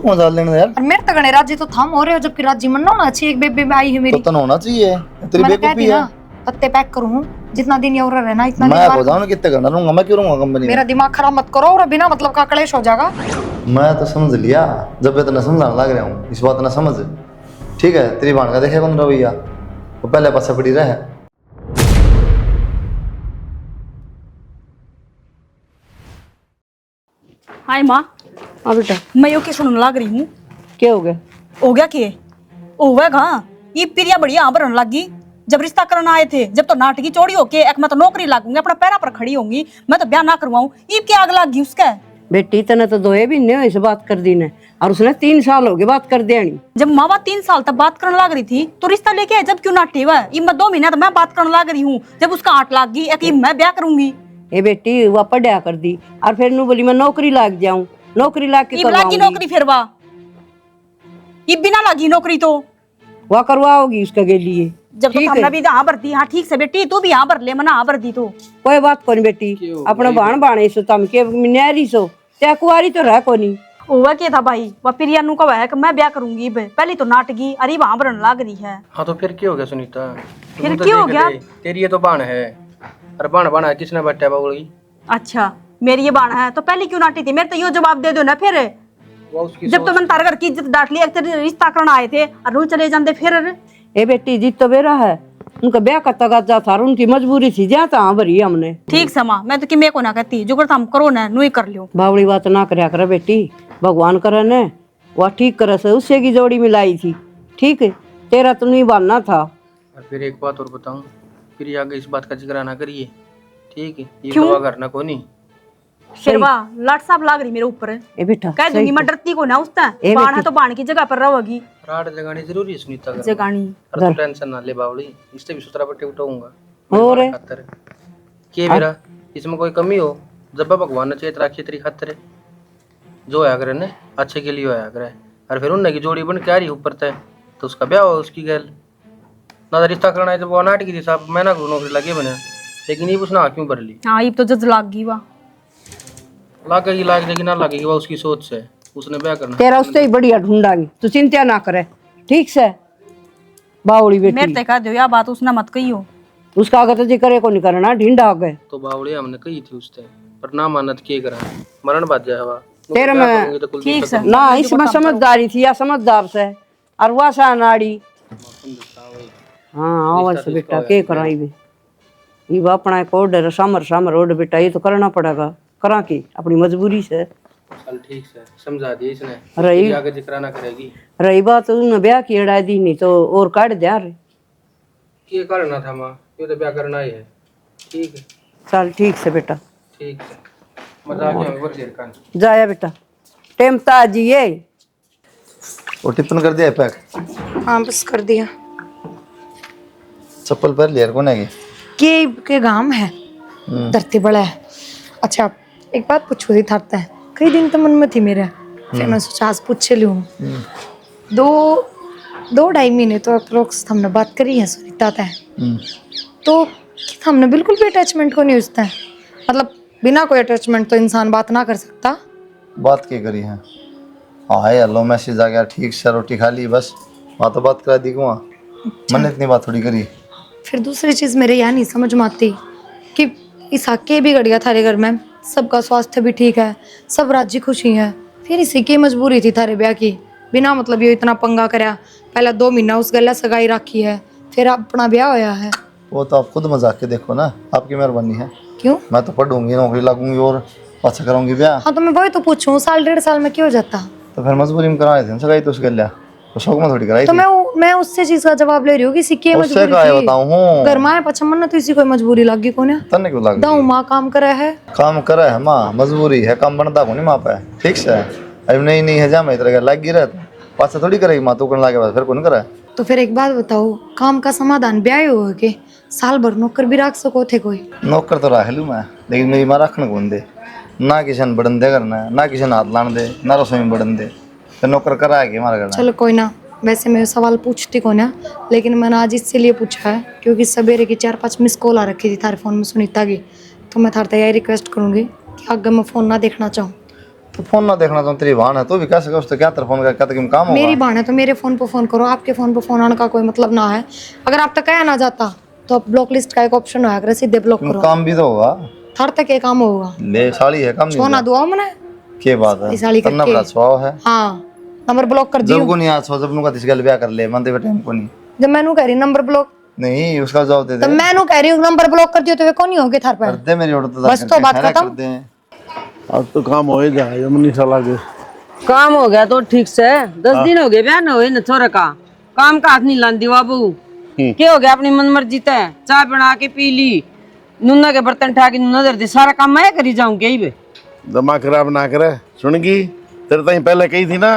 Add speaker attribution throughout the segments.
Speaker 1: को मजाल लेना यार।
Speaker 2: और मेरे तो गणे राजी तो थम हो रहे हो, जबकि राजी मन ना होना चाहिए। एक बेबी में आई है मेरी,
Speaker 1: तो तन होना चाहिए। तेरी बेवकूफी है।
Speaker 2: पत्ते पैक करूं जितना दिन और रहना इतना
Speaker 1: मैं हो जाऊं कितने घंटा रहूंगा, मैं क्यों रहूंगा कंपनी में।
Speaker 2: मेरा दिमाग खराब मत करो, और बिना मतलब का कलेश हो जाएगा।
Speaker 1: मैं तो समझ लिया, जब इतना समझाने लग रहा हूँ इस बात ना समझ। ठीक है, तेरी बहन का देखे कौन रवैया, वो पहले पासे पड़ी रहे।
Speaker 3: हाय माँ।
Speaker 4: हाँ बेटा,
Speaker 3: मैं यो के सुनने लग रही हूँ।
Speaker 4: क्या हो गया?
Speaker 3: हो गया के हो गया कहाँ, ये प्रिया बढ़िया आभरण लग गई। जब रिश्ता करना आए थे, जब तो नाटकी चोरी होके एक मैं तो नौकरी लागूंगी, अपना पैरा पर खड़ी होंगी, मैं तो ब्याह ना करवाऊं, ये क्या आग लग गई उसका।
Speaker 4: बेटी तने तो 2 महीने हुए इस बात कर दी ने, और उसने 3 साल हो गए बात कर देनी।
Speaker 3: जब मावा 3 साल तक बात करने लग रही थी तो रिश्ता लेके आए, जब क्यों नाटी हुआ। ये मैं 2 महीने तो मैं बात करने लग रही हूँ, जब उसका 8 लाख गई एक मैं ब्याह करूंगी।
Speaker 4: ए बेटी वह पढ़ा कर दी, और फिर नू बोली मैं नौकरी लाग जाऊं, नौकरी लाग के
Speaker 3: लागी नौकरी फिर वाह, ये बिना लागी नौकरी तो
Speaker 4: वह करवाओगी उसके के लिए।
Speaker 3: जब तो हमने भी हाँ भर दी। हाँ ठीक से बेटी, तू भी हाँ भर ले, मना हाँ भर दी तो
Speaker 4: कोई बात कोनी बेटी, अपना बाण बाणे सो तम के न्यारी सो त्या कुआरी तो रह कोनी।
Speaker 3: हुआ क्या था भाई, वह प्रिया नु का है कि मैं ब्याह करूंगी। पहली तो नाटकी अरे वहां भरन लाग रही है।
Speaker 5: हाँ तो फिर क्या हो गया सुनीता,
Speaker 3: फिर क्या हो गया?
Speaker 5: तेरी ये तो बाण है, और बाण बाण किसने बट्टा बाबूगी।
Speaker 3: अच्छा मेरी ये बाण है तो पहले क्यों नाटी थी? मेरे तो यो जवाब दे दो ना फिर। जब तो मन तार घर की इज्जत डांट ली, एक तेरे रिश्ता करना आए थे और रू चले जाते फिर।
Speaker 4: ए बेटी जीत तो बेरा है, उनका ब्याह का तगाजा था, उनकी मजबूरी थी, जा ता भरी हमने।
Speaker 3: ठीक समा, मैं तो कि मैं को ना कहती, जो करता हम करो ना, नु ही कर लियो।
Speaker 4: बावड़ी बात ना करया कर बेटी, भगवान करे ने वह ठीक करे से उससे की जोड़ी मिलाई थी। ठीक है, तेरा तो नहीं बनना था।
Speaker 5: और फिर एक बात और बताऊं, फिर आगे इस बात का जिक्र ना करिए, ठीक है? ये
Speaker 3: क्यों?
Speaker 5: दवा करना को नहीं।
Speaker 3: शेरवा लाट साहब लाग रही मेरे ऊपर।
Speaker 4: ए बेटा
Speaker 3: कह दूंगी मैं डरती को ना उसता, बाण है तो बाण की जगह पर रहोगी।
Speaker 5: राड जगानी जरूरी है सुनीता का।
Speaker 3: जगानी
Speaker 5: और तू टेंशन ना ले बावड़ी, इससे भी सुतरा पट्टे उठाऊंगा
Speaker 4: और
Speaker 5: खातर के मेरा इसमें कोई कमी हो, जब भगवान ने चेत राखी तेरी खातर जो आया करे ने अच्छे के लिए आया करे। और फिर उनने की जोड़ी बन के आ रही ऊपर तय, तो उसका ब्याह हो उसकी गैल ना रिश्ता करना है। जब वो नाटकी थी साहब, मैं ना नौकरी लगे बने, लेकिन ये उसने क्यों भर ली।
Speaker 3: हाँ ये तो जज लाग गई वाह,
Speaker 5: लागेगी लाग जाएगी ना लगेगी, वह उसकी सोच से उसने ब्याह करना।
Speaker 4: तेरा उससे ही बढ़िया ढूंढांगी, तू चिंता ना करे। ठीक से बावड़ी बेटी,
Speaker 3: मेरे ते कह दो या बात उसने मत कहियो।
Speaker 4: उसका आगे तो जिक्र को नहीं करना, ढींडा हो गए
Speaker 5: तो बावड़ी हमने कही थी उससे, पर ना मानत के करा, मरण बात जाए हवा
Speaker 4: तेरे में।
Speaker 3: ठीक से
Speaker 4: ना इसमें समझदारी थी या समझदार से, और वह सा नाड़ी। हाँ अवश्य बेटा, के कराई भी ये अपना एक ऑर्डर सामर सामर ऑर्डर बेटा, ये तो करना पड़ेगा, करा की अपनी मजबूरी से।
Speaker 5: चल ठीक से समझा दिया इसने,
Speaker 4: रही
Speaker 5: आगे जिक्र ना करेगी।
Speaker 4: रही बात उन्होंने ब्याह की अड़ाई दी नहीं तो और काट दिया रे।
Speaker 5: ये करना था माँ, ये तो ब्याह करना ही है। ठीक है
Speaker 4: चल ठीक से बेटा,
Speaker 5: ठीक है, मजाक में और देर का
Speaker 4: जाया बेटा टेम ताजी ये।
Speaker 1: वो टिफिन कर दिया पैक?
Speaker 2: हाँ बस कर दिया।
Speaker 1: चप्पल पहन लिया कौन है
Speaker 2: के गांव है, धरती बड़ा है। अच्छा एक बात पूछो थी थारता है, कई दिन तो मन में थी मेरे, फिर मैं सोचा आज पूछ लूँ। 2-2.5 महीने तो अप्रोक्स हमने बात करी है सुनीता है, तो हमने बिल्कुल भी अटैचमेंट को नहीं उसता है। मतलब बिना कोई अटैचमेंट तो इंसान बात ना कर सकता।
Speaker 1: बात क्या करी है? हाँ हेलो मैसेज आ गया, ठीक से रोटी खा ली, बस वहाँ तो बात करा दी वहाँ। मैंने इतनी बात थोड़ी करी।
Speaker 2: फिर दूसरी चीज़ मेरे यहाँ नहीं समझ में आती कि इस हक भी गड़ गया थारे घर में, सबका स्वास्थ्य भी ठीक है, सब राजी खुशी है, फिर इसी की मजबूरी थी थारे ब्याह की, बिना मतलब ये इतना पंगा कराया। पहला 2 महीना उस गला सगाई रखी है, फिर अपना ब्याह होया है।
Speaker 1: वो तो आप खुद मजाक के देखो ना, आपकी मेहरबानी है।
Speaker 2: क्यों?
Speaker 1: मैं तो पढ़ूंगी, नौकरी लगूंगी और अच्छा करूंगी ब्याह।
Speaker 2: हाँ तो मैं वही तो पूछूं, 1.5 साल में क्यों हो जाता?
Speaker 1: तो फिर मजबूरी में करा रहे थे सगाई, तो उस गल्या तो शौक में थोड़ी कराई
Speaker 2: तो
Speaker 1: थी।
Speaker 2: मैं उससे चीज का जवाब ले रही हूँ कि सिक्के
Speaker 1: उससे का है बताऊं हूँ
Speaker 2: घर में पछम न तो इसी कोई मजबूरी लगी कोने
Speaker 1: तन्ने क्यों लग
Speaker 2: दाऊ माँ काम करे है,
Speaker 1: काम करे है माँ, मजबूरी है, काम बनता को नहीं माँ पे। ठीक से अब नहीं है जा मैं इधर लग गिरा पास थोड़ी करेगी माँ, तू करने लगे बाद फिर कौन करे।
Speaker 2: तो फिर एक बात बताओ, काम का समाधान ब्याह हो के साल भर नौकर भी रख सको थे कोई?
Speaker 1: नौकर तो रख लूँ मैं, लेकिन मेरी माँ रखने कौन दे, ना किसी ने बढ़न दे करना, ना किसी ने हाथ लाने दे, ना रसोई में बढ़न दे, तो नौकर कराएगी हमारे घर।
Speaker 2: चलो कोई ना, वैसे मैं सवाल पूछती को ना, लेकिन मैंने आज इसलिए पूछा है क्योंकि सवेरे की 4-5 मिस कॉल आ रखी थी थारे फ़ोन में सुनीता की, तो मैं थारे यही रिक्वेस्ट करूँगी कि आगे मैं फ़ोन ना देखना चाहूँ।
Speaker 1: तो फोन ना देखना तो तेरी बहन है, तू भी कह सके उससे क्या तेरे फोन का क्या तक काम होगा।
Speaker 2: मेरी बहन है तो मेरे फोन पे फोन करो, आपके फोन पे फोन आने का कोई मतलब ना है। अगर आप तक कहा ना जाता तो ब्लॉक लिस्ट का एक ऑप्शन होया करे, सीधे ब्लॉक करो।
Speaker 1: काम भी तो होगा,
Speaker 2: थर तक के काम होगा।
Speaker 1: ले साली है काम नहीं
Speaker 2: सोना दुआ मने
Speaker 1: के बात है,
Speaker 2: साली
Speaker 1: करना
Speaker 2: करके।
Speaker 1: बड़ा स्वभाव है।
Speaker 2: हाँ नंबर ब्लॉक कर दियो।
Speaker 1: जब को नहीं आज सो जब नुका तिस गल ब्याह कर ले मनते बेटे हमको नहीं।
Speaker 2: जब मैनू कह रही नंबर ब्लॉक,
Speaker 1: नहीं उसका जवाब दे
Speaker 2: तो
Speaker 1: दे।
Speaker 2: मैनू कह रही हूँ नंबर ब्लॉक कर दियो तो वे कौन नहीं होगे थार
Speaker 1: कर
Speaker 2: पर।
Speaker 1: दे मेरी ऑर्डर तो
Speaker 2: बस तो बात खत्म।
Speaker 1: करते हैं।
Speaker 6: अब तो काम हो ही जाए मनीषा लागे।
Speaker 4: काम हो गया तो ठीक से 10 दिन हो गए ब्याह न हुए न छोरे का, काम का हाथ नहीं लांदी बाबू। क्या हो गया अपनी मन मर्जी तय, चाय बना के पी ली, नुन्ना के बर्तन ठा के नुन्ना दे दी, सारा काम मैं करी जाऊं यही बे।
Speaker 6: दिमाग खराब ना करे, सुनगी तेरे ताई पहले कही थी ना,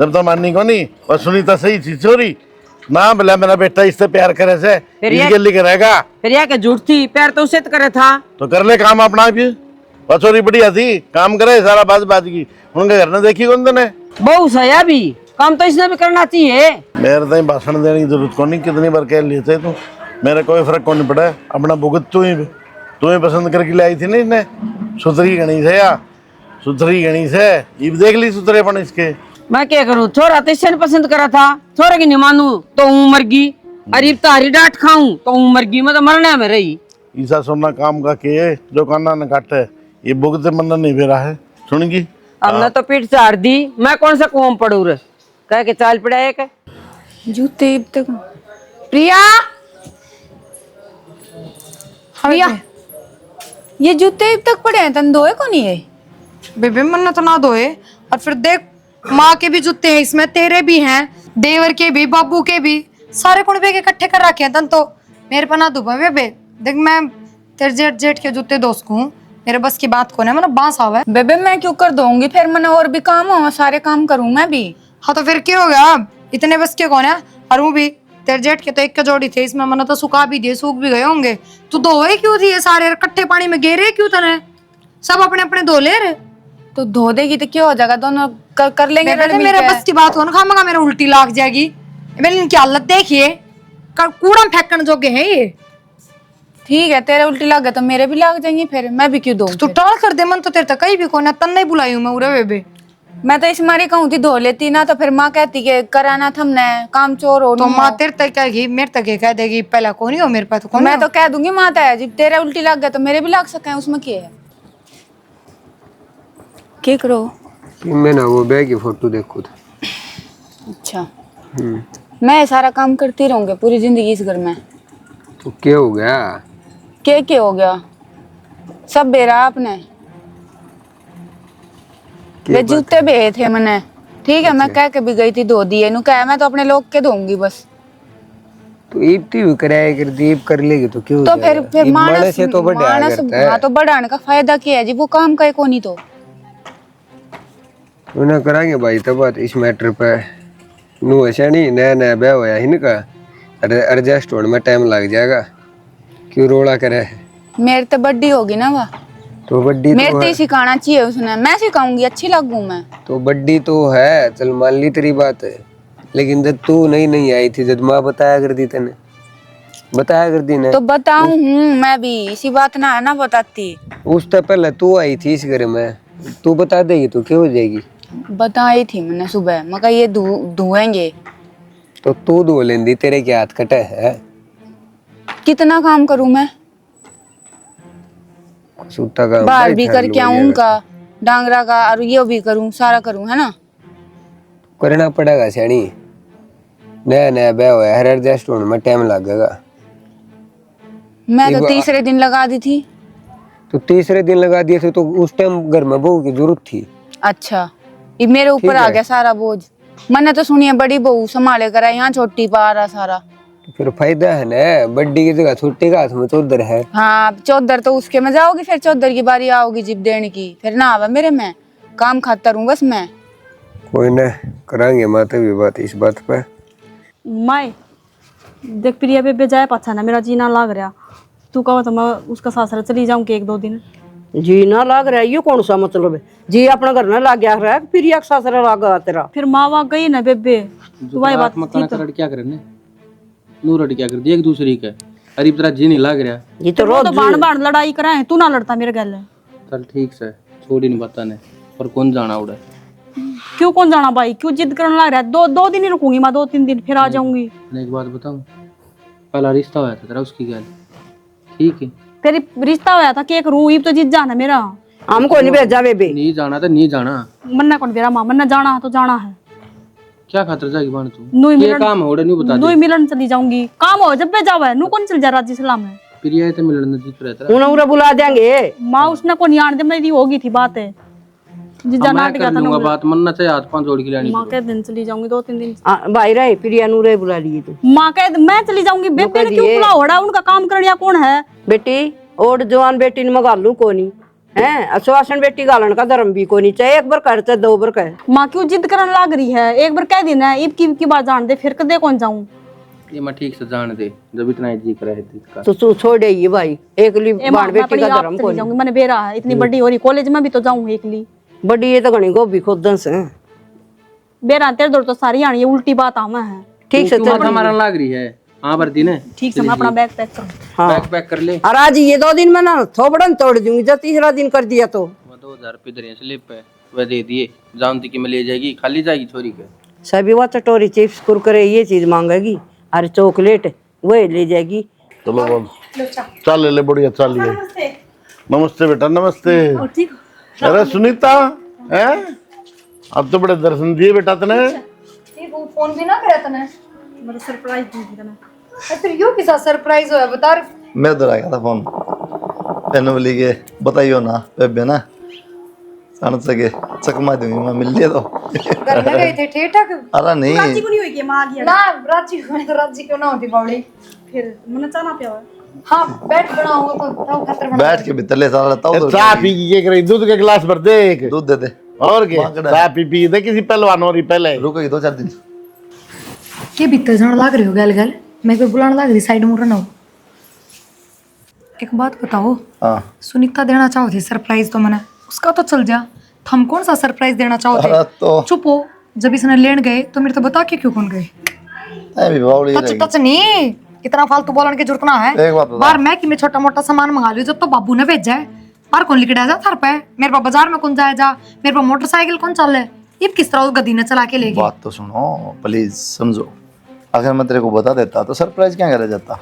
Speaker 6: जब तो माननी को नहीं और सुनी तो सही थी चोरी ना, बोला मेरा बेटा इससे प्यार करे से इसके लिए रहेगा।
Speaker 4: फिर यह के झूठ थी, प्यार तो उसे करे था।
Speaker 6: तो कर ले काम अपना भी, और चोरी बढ़िया थी काम करे सारा बाज बाज की, उनके घर ने देखी कौन तने
Speaker 4: बहु सया भी काम तो इसने भी करना चाहिए।
Speaker 6: मेरे ताई भाषण देने की जरूरत को नहीं, कितनी बार कह लेते तू, मेरा कोई फर्क को नहीं पड़ा, अपना भुगत तू ही पसंद करके ले आई थी ना इसने, सुथरी गणेश है या सुथरी गणेश है, ये देख ली सुथरेपन इसके।
Speaker 4: मैं क्या करूं, छोरा तो इसने पसंद करा था, छोरे की नहीं मानू तो मर गई, अरे तारी डांट खाऊं तो मर गई, मैं तो मरने में रही।
Speaker 6: ईसा सोना काम का के जो काना न काटे, ये भुगते मन नहीं भेरा है, सुनगी
Speaker 4: हमने तो पीठ चार दी, मैं कौन सा कुआं पड़ू रे, कह के चाल पड़ा एक
Speaker 7: जूते तक।
Speaker 2: प्रिया
Speaker 7: प्रिया ये जूते तक पड़े हैं, तन धोए को नहीं है?
Speaker 2: बेबे मन तो ना धोए, और फिर देख माँ के भी जूते हैं इसमें, तेरे भी हैं, देवर के भी, बाबू के भी, सारे कुणबे के इकट्ठे कर रखे हैं तन तो मेरे पर ना धुपा। बेबे देख मैं तेरे जेठ जेठ के जूते दोस्त हूँ, मेरे बस की बात को ना, मतलब बांस आवा।
Speaker 7: बेबे मैं क्यों कर दूंगी, फिर मैंने और भी काम हो, सारे काम करूँ मैं भी।
Speaker 2: हाँ तो फिर क्या हो गया, इतने बस के कौन है। और वो भी तेरे जेठ के तो एक का जोड़ी थे, इसमें मैंने तो सुखा भी दिए, सूख भी गए होंगे। तू धोए क्यों थी ये सारे, इकट्ठे पानी में गेरे क्यों तने, सब अपने अपने धो ले रे।
Speaker 7: तो धो देगी तो क्या हो जाएगा, दोनों कर लेंगे।
Speaker 2: बेबे मेरे बस की बात हो ना, खामगा मेरा उल्टी लाग जाएगी। मैंने इनकी हालत देखिए, कूड़ा फेंकने जोगे हैं ये।
Speaker 7: ठीक है तेरे उल्टी लग गया तो मेरे भी लग जाएंगी, फिर मैं भी क्यों दूं।
Speaker 2: तू टाल कर दे, मन तो तेरे तक कहीं भी कोई ना, तन नहीं बुलाई हूं मैं उरे बेबे।
Speaker 7: मैं तो इस मारी कहूँ थी धो लेती ना, तो फिर माँ कहती कि कराना था हमने काम, चोर हो
Speaker 2: तो माँ तेरे तक कहेगी, मेरे तक ये कह देगी पहला कौन ही हो मेरे पास, तो कौन
Speaker 7: मैं तो कह दूंगी माता है जी, तेरे उल्टी लग गया तो मेरे भी लग सके, उसमें क्या है। क्या करो
Speaker 8: मैं ना वो बैग की फोटो देखो था।
Speaker 7: अच्छा मैं सारा काम करती रहूंगी पूरी जिंदगी इस घर में।
Speaker 8: तो क्या हो गया,
Speaker 7: क्या हो गया, सब बेरा आपने वे जूते बेचे थे मैंने, ठीक है मैं कह के भी गई थी धो दिए, नु कह मैं तो अपने लोग के धोऊंगी बस।
Speaker 8: तो ईप्ती भी कराया कर दी, ईप कर लेगी तो क्यों
Speaker 7: तो फिर मानस
Speaker 8: से तो बढ़िया करता है।
Speaker 7: हाँ तो बढ़ाने का फायदा क्या है जी, वो काम का को नहीं तो
Speaker 8: उन्हें कराएंगे भाई तब बात इस मैटर पे। नु ऐसा नहीं, नया नया ब्याह हुआ है इनका, एडजस्ट होने में टाइम लग जाएगा, क्यों रोड़ा करे।
Speaker 7: मेरे तो बड्डी होगी ना वह,
Speaker 8: तो बड्डी
Speaker 7: मेरे
Speaker 8: तो
Speaker 7: तो
Speaker 8: है,
Speaker 7: सिखाना चाहिए उसने, मैं सिखाऊंगी, अच्छी लगूं मैं।
Speaker 8: तो बड्डी तो है, चल मान ली तेरी बात है, लेकिन जब तू नहीं आई थी, जब माँ बताया कर दी तेने, बताया कर दी ने,
Speaker 7: तो बताऊं हूँ मैं भी, इसी बात ना है ना बताती।
Speaker 8: उससे पहले तू आई थी इस घर में, तू बता देगी तो क्या हो जाएगी।
Speaker 7: बताई थी मैंने सुबह, मैं कहा ये धुएंगे।
Speaker 8: तो तू धो लेंदी, तेरे क्या हाथ कटे है।
Speaker 7: कितना काम करूं मैं,
Speaker 8: सूता का
Speaker 7: बाहर भी करके आऊं उनका, डांगरा का, और ये भी करूं, सारा करूं, है ना।
Speaker 8: करना पड़ेगा सैनी, नया नया ब्याह हुआ है, हर एडजस्ट होने में टाइम लगेगा।
Speaker 7: मैं तो तीसरे दिन लगा दी थी।
Speaker 8: तो तीसरे दिन लगा दिए थे, तो उस टाइम घर में बहू की जरूरत थी।
Speaker 7: अच्छा ये मेरे ऊपर आ गया सारा बोझ, मैंने तो सुनिए बड़ी बहू संभाले करा, यहाँ छोटी पा रहा सारा।
Speaker 8: तो फिर फायदा है ना, बड्डी की जगह छोटी का हाथ में चौधर है।
Speaker 7: हाँ चौधर तो उसके में जाओगी, फिर चौधर की बारी आओगी जिप देने की, फिर ना आवा मेरे में, काम खाता रहूं बस मैं।
Speaker 8: कोई ना, कराएंगे माता भी बात इस बात पे।
Speaker 3: माए देख प्रिया बेबे जाए पाछा ना, मेरा जीना लाग रहा, तू कहो तो मैं उसका सासरा चली जाऊं कि 1-2 दिन।
Speaker 4: जी ना लाग रहा है, ये कौन सा मतलब है जी, अपना घर ना लाग गया है, फिर एक सासरा लागा तेरा।
Speaker 3: फिर माँ वहाँ गई ना बेबे, तू वही बात
Speaker 5: मकान कर क्या करने, नू रट क्या कर दी एक दूसरी का, अरे तेरा जी नहीं लाग रहा।
Speaker 4: ये तो
Speaker 3: तो बाण बाण लड़ाई कराए, तू ना लड़ता मेरे गल।
Speaker 5: चल ठीक से छोड़ ही नहीं बताने, पर कौन जाना उड़े।
Speaker 3: क्यों कौन जाना भाई, क्यों जिद करने लग रहा है? दो दिन ही रुकूंगी मैं, 2-3 दिन फिर आ जाऊंगी।
Speaker 5: मैं एक बात बताऊं, पहला रिश्ता हुआ था तेरा उसकी गल, ठीक है?
Speaker 3: तेरी रिश्ता होया था केक रू तो जिद जाना मेरा।
Speaker 4: हमको नहीं भेजा बेबे।
Speaker 5: नहीं जाना तो नहीं जाना।
Speaker 3: मन्ना कौन बेरा मां, मन्ना जाना है तो जाना है।
Speaker 5: क्या खातर जाएगी बाण तू?
Speaker 3: नुई
Speaker 5: ये
Speaker 3: मिलन
Speaker 5: काम है उड़े नहीं बता
Speaker 3: नुई
Speaker 5: दे।
Speaker 3: मिलन चली जाऊंगी, काम हो जब भी जावे नु कौन चल जा राजी सलाम है।
Speaker 5: फिर ये तो मिलने नजदीक रहता
Speaker 4: उन्हें उन्हें बुला देंगे।
Speaker 3: माँ उसने को नियान जब मेरी होगी थी बात है जिजा
Speaker 5: मैं
Speaker 3: नाट
Speaker 5: कर
Speaker 3: गया था
Speaker 5: लूंगा
Speaker 3: ना।
Speaker 5: बात, मन्ना चाहे हाथ पांच जोड़ के लानी
Speaker 3: माँ के दिन चली जाऊंगी 2-3 दिन।
Speaker 4: भाई रहे प्रिया नूरे बुला लिए तू।
Speaker 3: माँ के मैं चली जाऊंगी, बेटे ने क्यों बुला होड़ा, उनका काम करने या कौन है?
Speaker 4: बेटी और जवान बेटी ने मगालू कोनी है, आश्वासन बेटी गालन का धर्म भी कोनी, चाहे एक बार कर चाहे 2 बार कर।
Speaker 3: माँ क्यों जिद करने लग रही है? एक बार कह देना है, ईद की बार जान दे, फिर कदे कौन जाऊं?
Speaker 5: ये मैं ठीक से जान दे, जब इतना जी कर रहे थे
Speaker 4: तो तू छोड़ ये भाई, एकली बाण बेटी
Speaker 3: अपनी
Speaker 4: का
Speaker 3: आप
Speaker 4: धर्म
Speaker 3: चली
Speaker 4: कोनी।
Speaker 3: जाऊंगी, मैंने बेरा है इतनी बड़ी हो रही, कॉलेज में भी तो जाऊं एकली।
Speaker 4: बड़ी ये तो घनी गोभी खोदन से
Speaker 3: बेरा तेरे दौड़ तो सारी आनी है, उल्टी बात आमा है।
Speaker 4: ठीक से
Speaker 5: माथा मारन लग रही है। हाँ भरती ने
Speaker 3: ठीक से मैं अपना बैग पैक करूं।
Speaker 5: बैग पैक कर ले।
Speaker 4: और आज ये 2 दिन में ना थोबड़न तोड़ दूंगी, जब तीसरा दिन कर दिया तो
Speaker 5: 2000 रुपये दे स्लिप है, वह दे दिए, जानती कि मैं ले जाएगी, खाली जाएगी छोरी के।
Speaker 4: सभी वो चटोरी चिप्स कुरकुरे ये चीज मांगेगी, और चॉकलेट वो ले जाएगी।
Speaker 6: चलो बोल चल ले बढ़िया चल ये। नमस्ते बेटा नमस्ते। अरे सुनीता है, अब तो बड़े दर्शन दिए बेटा तने।
Speaker 2: वो फोन भी ना करे तने,
Speaker 3: मेरा सरप्राइज दी थी तने।
Speaker 2: फिर यो किसा सरप्राइज होया बता।
Speaker 1: मैं उधर आ गया था फोन पहने बोली के बताइयो ना बेबे ना सन सके चकमा दूंगी मैं मिल लिया तो
Speaker 2: घर में गए थे ठीक ठाक?
Speaker 1: अरे नहीं
Speaker 3: राजी को नहीं हुई कि मां आ गया
Speaker 2: ना राजी, मैं तो राजी क्यों ना होती बावड़ी।
Speaker 3: फिर मैंने चाना पिया है।
Speaker 2: हाँ बैठ बनाऊंगा तो ताऊ खतर बना।
Speaker 1: बैठ के भीतर ले सारा ताऊ
Speaker 6: चाय पी के करे, दूध के गिलास भर दे एक।
Speaker 1: दूध दे दे
Speaker 6: और क्या चाय पी दे, किसी पहलवान हो रही पहले।
Speaker 1: रुको 2-4 दिन।
Speaker 2: के भीतर जाने लग रहे हो गल गल, मैं कोई बुलाने लग रही साइड मुड़ ना हो। एक बात बताओ,
Speaker 1: हाँ
Speaker 2: सुनीता देना चाहो थे सरप्राइज तो मैंने उसका तो चल जा, हम कौन सा सरप्राइज देना चाहो
Speaker 1: अरे
Speaker 2: थे?
Speaker 1: तो
Speaker 2: चुप हो, जब इसने लेन गए तो मेरे तो बता के क्यों कौन गए?
Speaker 1: मैं भी बावली
Speaker 2: टच टच नहीं, इतना फालतू बोलने की जरूरत ना है।
Speaker 1: एक बात बता।
Speaker 2: बाहर मैं कि मैं छोटा मोटा सामान मंगा लियो, जब तो बाबू ने भेजा है बाहर कौन लिखड़ा जा थार पे, मेरे पास बाजार में कौन जाए जा, मेरे पास मोटरसाइकिल कौन चल है, ये किस तरह उस गधी ने चला के ले गई?
Speaker 1: बात तो सुनो प्लीज समझो, अगर मैं तेरे को बता देता तो सरप्राइज क्या करा जाता,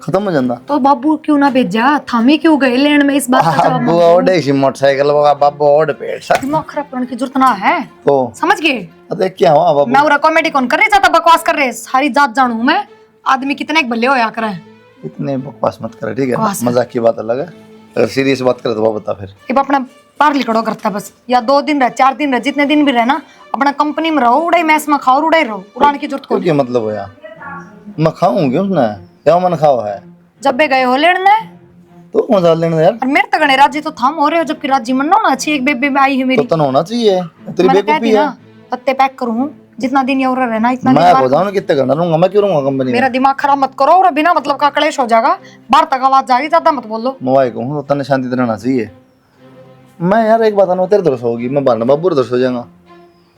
Speaker 1: खत्म हो जाता।
Speaker 2: तो बाबू क्यों ना भेजा, थामे क्यों गए लेन में? इस बात का जवाब
Speaker 1: बाबू ओडे सी मोटरसाइकिल वाला बाबू ओड पेट सा
Speaker 2: दिमाग खराब करने की जरूरत ना है,
Speaker 1: तो
Speaker 2: समझ गए?
Speaker 1: अरे क्या हुआ बाबू?
Speaker 2: मैं उरा कॉमेडी कौन कर रही, ज्यादा बकवास कर रहे, सारी जात जानू मैं, आदमी कितने एक भले होया करे।
Speaker 1: इतने बकवास मत करे ठीक है,
Speaker 2: बकवास है।
Speaker 1: मजाक की बात अलग है, अगर सीरियस बात करे तो वो बता फिर।
Speaker 2: अब अपना बाहर लिखड़ो करता बस, या 2 दिन रह 4 दिन रह, जितने दिन भी रहना अपना कंपनी में रहो, उड़ाई मैस में खाओ, उड़ाई रहो, उड़ाने की जरूरत
Speaker 1: क्यों
Speaker 2: को।
Speaker 1: क्या मतलब होया, मैं खाऊंगी उसने क्या मन खाओ है
Speaker 2: जब भी गए हो लेने
Speaker 1: तो कौन सा लेने यार,
Speaker 2: और मेरे तगड़े राजी तो थाम हो रहे हो, जबकि राजी मन ना होना चाहिए। एक बेबी में आई है
Speaker 1: तो
Speaker 2: मेरी,
Speaker 1: तन होना चाहिए, तेरी
Speaker 2: मैंने कह
Speaker 1: बेवकूफी
Speaker 2: दी
Speaker 1: है।
Speaker 2: ना पत्ते पैक करूँ, जितना दिन ये उरा रहना इतना दिन
Speaker 1: मैं
Speaker 2: बाहर-
Speaker 1: बताऊँ कितने घंटा रहूंगा, मैं क्यों रहूंगा कंपनी में?
Speaker 2: मेरा दिमाग खराब मत करो, और बिना मतलब का कलेश हो जाएगा, बाहर तक आवाज जाएगी, ज्यादा मत बोलो।
Speaker 1: मोबाइल को हूँ तो तने शांति से रहना चाहिए। मैं यार एक बात आना तेरे दर्श होगी, मैं बारना बाबू दर्श हो जाएगा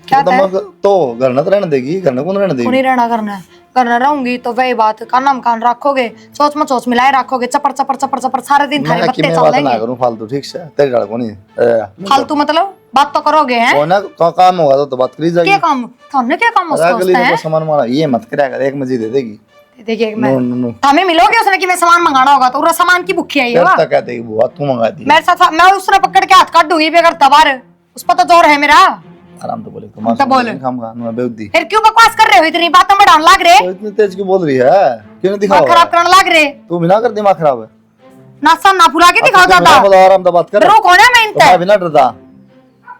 Speaker 2: क्या
Speaker 1: तो मैं तो घर ना तो रहने देगी, घर ना कौन रहने देगी?
Speaker 2: नहीं रहना करना है, करना रहूंगी तो वही बात, कान कान रखोगे, सोच में सोच मिलाए रखोगे, चपर चपर चपर चपर सारे दिन थारे
Speaker 1: मैं कि
Speaker 2: बत्ते
Speaker 1: मैं
Speaker 2: चल
Speaker 1: बात ना
Speaker 2: लेंगे।
Speaker 1: करूं फालतू, ठीक से तेरी लड़को को नहीं
Speaker 2: फालतू मतलब बात तो करोगे हैं?
Speaker 1: वो ना काम होगा तो बात करी जाएगी।
Speaker 2: क्या काम थाने, क्या काम उसका
Speaker 1: अगली
Speaker 2: होता
Speaker 1: ने
Speaker 2: है?
Speaker 1: तो सामान मारा ये मत करा कर, एक मजी दे देगी।
Speaker 2: देखिए
Speaker 1: नो
Speaker 2: मैं
Speaker 1: नो नो
Speaker 2: हमें मिलोगे उसने कि मैं सामान मंगाना होगा तो उरा सामान की भूखी आई
Speaker 1: तेरे
Speaker 2: होगा
Speaker 1: तक कहते बुआ तू मंगा दी,
Speaker 2: मेरे साथ, मैं उसने पकड़ के हाथ काट दूंगी अगर तबार, उस पर तो जोर है मेरा।
Speaker 1: आराम तो बोले
Speaker 2: तो बोल।
Speaker 1: काम का मैं बेउद्दी
Speaker 2: फिर क्यों बकवास कर रहे हो, इतनी बातें बढ़ाने लग रहे,
Speaker 1: तो इतनी तेज क्यों बोल रही है, क्यों नहीं
Speaker 2: दिमाग
Speaker 1: दिखाओ?
Speaker 2: खराब करने लग रहे,
Speaker 1: तू बिना कर दिमाग खराब है,
Speaker 2: नासा ना फुला के दिखाओ
Speaker 1: तू बिना
Speaker 2: ज्यादा,
Speaker 1: बोला आराम से बात कर,
Speaker 2: डरो कौन है मैं
Speaker 1: तो
Speaker 2: इनसे?
Speaker 1: मैं बिना डरता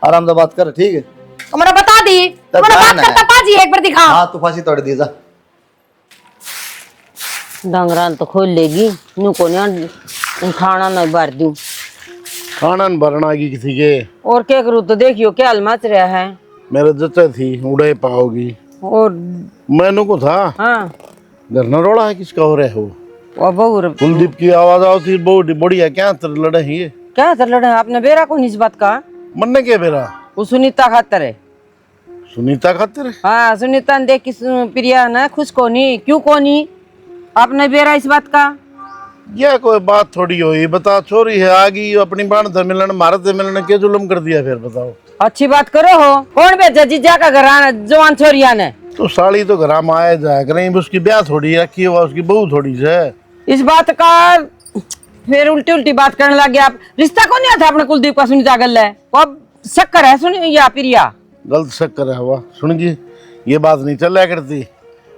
Speaker 1: आराम से बात कर ठीक है।
Speaker 2: तो मैंने बता दी,
Speaker 1: तो
Speaker 2: मैंने बात
Speaker 1: ध्यान है।
Speaker 2: करता पाजी एक बार दिखा।
Speaker 1: हाँ तू फांसी तोड़ दी जा,
Speaker 4: डंगरान तो खोल लेगी, नू को नहीं खाना नहीं भर दूं,
Speaker 6: खाना न भरना की किसी के।
Speaker 4: और क्या करूँ तो देखियो क्या हाल मच रहा है।
Speaker 6: मेरे जच्चा थी उड़े पाओगी,
Speaker 4: और
Speaker 6: मैनू को था
Speaker 4: हाँ
Speaker 6: घर न रोड़ा है किसका हो रहा हो।
Speaker 4: वो बहू
Speaker 6: कुलदीप की आवाज आवती बहुत बढ़िया, क्या तर लड़े हैं ये?
Speaker 4: क्या कर लड़े आपने बेरा को इस बात का?
Speaker 6: मन्ने क्या मेरा
Speaker 4: वो सुनीता खातर है।
Speaker 6: सुनीता खातिर?
Speaker 4: हाँ सुनीता ने देख प्रिया ना खुश कोनी, क्यों कोनी आपने बेरा इस बात का?
Speaker 6: यह कोई बात थोड़ी हुई, बता छोरी है आ गई अपनी बाण से मिलन, मारत से मिलन के जुल्म कर दिया, फिर बताओ।
Speaker 4: अच्छी बात करो हो, कौन भेजा जीजा का घर आना जवान छोरिया ने?
Speaker 6: तो साली तो घर में आया जाए करें, उसकी ब्याह थोड़ी रखी हुआ, उसकी बहू थोड़ी से।
Speaker 4: इस बात का फिर उल्टी उल्टी बात करने लग गया आप। रिश्ता कौन नहीं था अपने कुलदीप का सुनीता गल है, अब शक्कर है सुनी या प्रिया?
Speaker 6: गलत शक्कर है हुआ, सुन जी ये बात नहीं चल करती,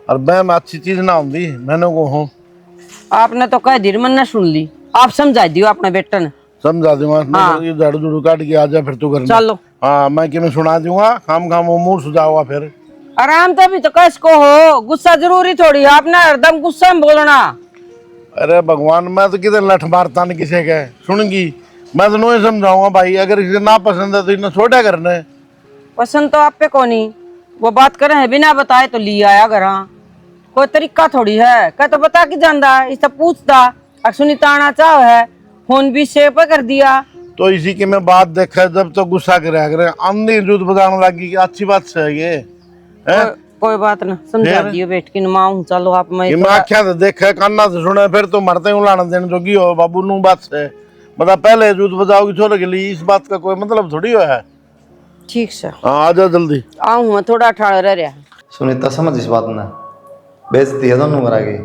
Speaker 6: और मैं अच्छी चीज ना होंगी मैंने को हूँ।
Speaker 4: आपने तो कह दी मन ने सुन ली, आप समझा दियो अपने बेटे ने।
Speaker 6: समझा दूंगा, ये झाड़ू झूड़ू काट के आ जा फिर तू घर में।
Speaker 4: चलो
Speaker 6: हाँ मैं कि मैं सुना दूंगा, खाम खाम वो मुंह सुझावा फिर।
Speaker 4: आराम से भी तो कसको हो, गुस्सा जरूरी थोड़ी है, आपने हरदम गुस्सा में बोलना।
Speaker 6: अरे भगवान मैं तो किधर लठ मारता नहीं किसी के, सुनगी मैं तो नहीं समझाऊंगा भाई, अगर किसी ना पसंद है तो इन्हें छोड़ा करने।
Speaker 4: पसंद तो आप पे को नहीं, वो बात करे है बिना बताए तो ली आया घर, कोई तरीका थोड़ी है, कह तो बता के जानदा, इस तो पूछता, और सुनीता आना चाह है, फोन भी सेव पे कर दिया।
Speaker 6: तो इसी की मैं बात देखा, जब तो गुस्सा करे अंधी जूत बताने लगी कि अच्छी बात से है ये है?
Speaker 4: कोई बात ना, समझा दियो बेट की माँ। चलो आप मैं
Speaker 6: मैं आख्या से देखे कान्ना से सुने, फिर तो मरते ही लाना देने जोगी हो बाबू नू बात से, मतलब पहले जूत बजाओगी छोरे के लिए, इस बात का कोई मतलब थोड़ी है।
Speaker 4: ठीक से
Speaker 6: हाँ आ जा जल्दी।
Speaker 4: आऊँ मैं थोड़ा अठाड़ा रह रहा।
Speaker 1: सुनीता समझ इस बात ने, बेइज्जती है दोनों करा के।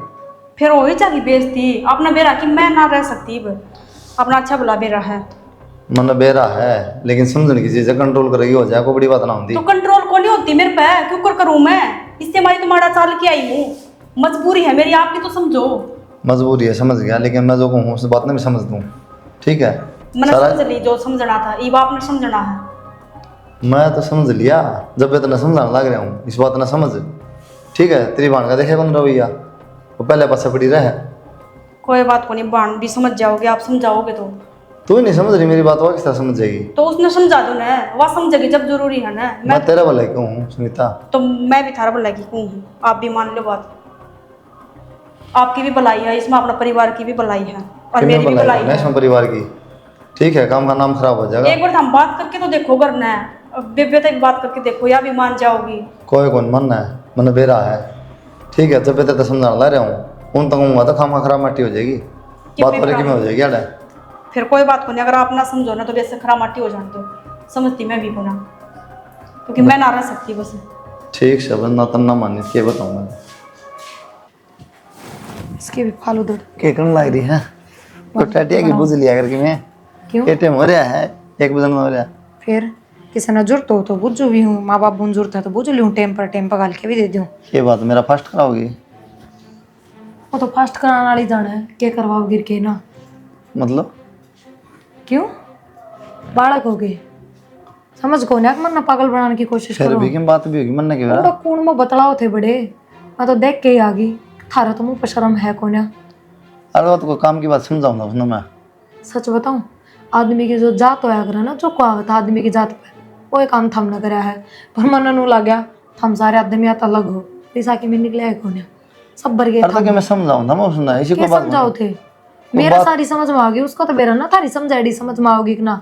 Speaker 3: फिर हो ही जाएगी बेइज्जती, अपना बेरा कि मैं ना रह सकती, अपना अच्छा भला बेरा है।
Speaker 1: मन बेरा है लेकिन समझने की चीज है, कंट्रोल करेगी हो जाए, कोई बड़ी बात ना होती।
Speaker 3: तो कंट्रोल को नहीं होती मेरे पे, क्यों कर करूं मैं? इससे हमारी तुम्हारा चाल के आई हूँ, मजबूरी है मेरी, आपकी तो समझो।
Speaker 1: मजबूरी है समझ गया, लेकिन मैं जो कहूँ उस बात ने भी समझ दूँ, ठीक है?
Speaker 3: मैंने समझ ली जो समझना था, ये बाप ने समझना है।
Speaker 1: मैं तो समझ लिया, जब इतना समझाने लग रहा हूँ इस बात ना समझ, ठीक है? तेरी बाण का देखे कौन रवैया, वो पहले पास पड़ी रहे।
Speaker 3: कोई बात को नहीं, बाण भी समझ जाओगे, आप समझाओगे तो।
Speaker 1: तू ही नहीं समझ रही मेरी बात, वो किस तरह समझ जाएगी?
Speaker 3: तो उसने समझा दो ना, वह समझेगी जब जरूरी है ना।
Speaker 1: मैं तेरा भला क्यों हूँ सुनीता?
Speaker 3: तो मैं भी थारा भलाई की हूँ, आप भी मान लो बात, आपकी भी भलाई है इसमें, अपना परिवार की भी भलाई है और मेरी भी भलाई है
Speaker 1: इसमें परिवार की। ठीक है, काम का नाम खराब हो जाएगा।
Speaker 3: एक बार हम बात करके तो देखो करना है, बेबे तक बात करके देखो, या भी मान जाओगी।
Speaker 1: कोई कौन मानना है, मन बेरा है, ठीक है? जब तक समझाने ला रहा हूँ उन तक कहूँगा तो काम का खराब मट्टी हो जाएगी, बात पर की में हो जाएगी यार।
Speaker 3: फिर कोई बात को नहीं, अगर आप ना समझो ना तो वैसे खरा माटी हो जाए, तो समझती मैं भी को ना, क्योंकि मैं ना रह सकती बस।
Speaker 1: ठीक है, बंदा तन्ना मानी के बताऊंगा।
Speaker 2: इसके भी फालू दर्द
Speaker 1: के करने लग रही है तो टाटिया की बुझ लिया करके मैं
Speaker 2: क्यों?
Speaker 1: के टाइम हो रहा है, एक बजन हो रहा है।
Speaker 2: फिर किसी ने जरूरत हो तो बुझ भी हूँ, माँ बाप बुन जरूरत है तो बुझ ली हूँ, टेम पर गाल के भी दे दूँ।
Speaker 1: ये बात मेरा फास्ट कराओगी?
Speaker 2: वो तो फास्ट कराने वाली जाना है, क्या करवाओ गिर के ना?
Speaker 1: मतलब
Speaker 2: क्यों? बालक हो गए, समझ को ना मरना, पागल बनाने की कोशिश
Speaker 1: फिर
Speaker 2: करो।
Speaker 1: भी की बात भी होगी मन के
Speaker 2: थोड़ा कौन में बतलाओ थे बड़े, मैं तो देख के ही आ गई, थारा तो मुँह पर शर्म है को ना?
Speaker 1: अरे वो तो काम की बात समझाऊंगा उसने मैं।
Speaker 2: सच बताऊं, आदमी की जो जात होया करे ना, जो कहावत आदमी की जात पे, वो एक काम थम न कराया है, पर मन नू लग गया थम सारे आदमी आता अलग हो, पैसा की में निकले है कोने सब भर गए।
Speaker 1: अरे तो मैं समझाऊंगा मैं उसने, इसी को बात
Speaker 2: समझाओ थे, मेरा सारी समझ में आ गई, उसका तो बेरा ना थारी समझाएगी समझ में आओगी कि ना?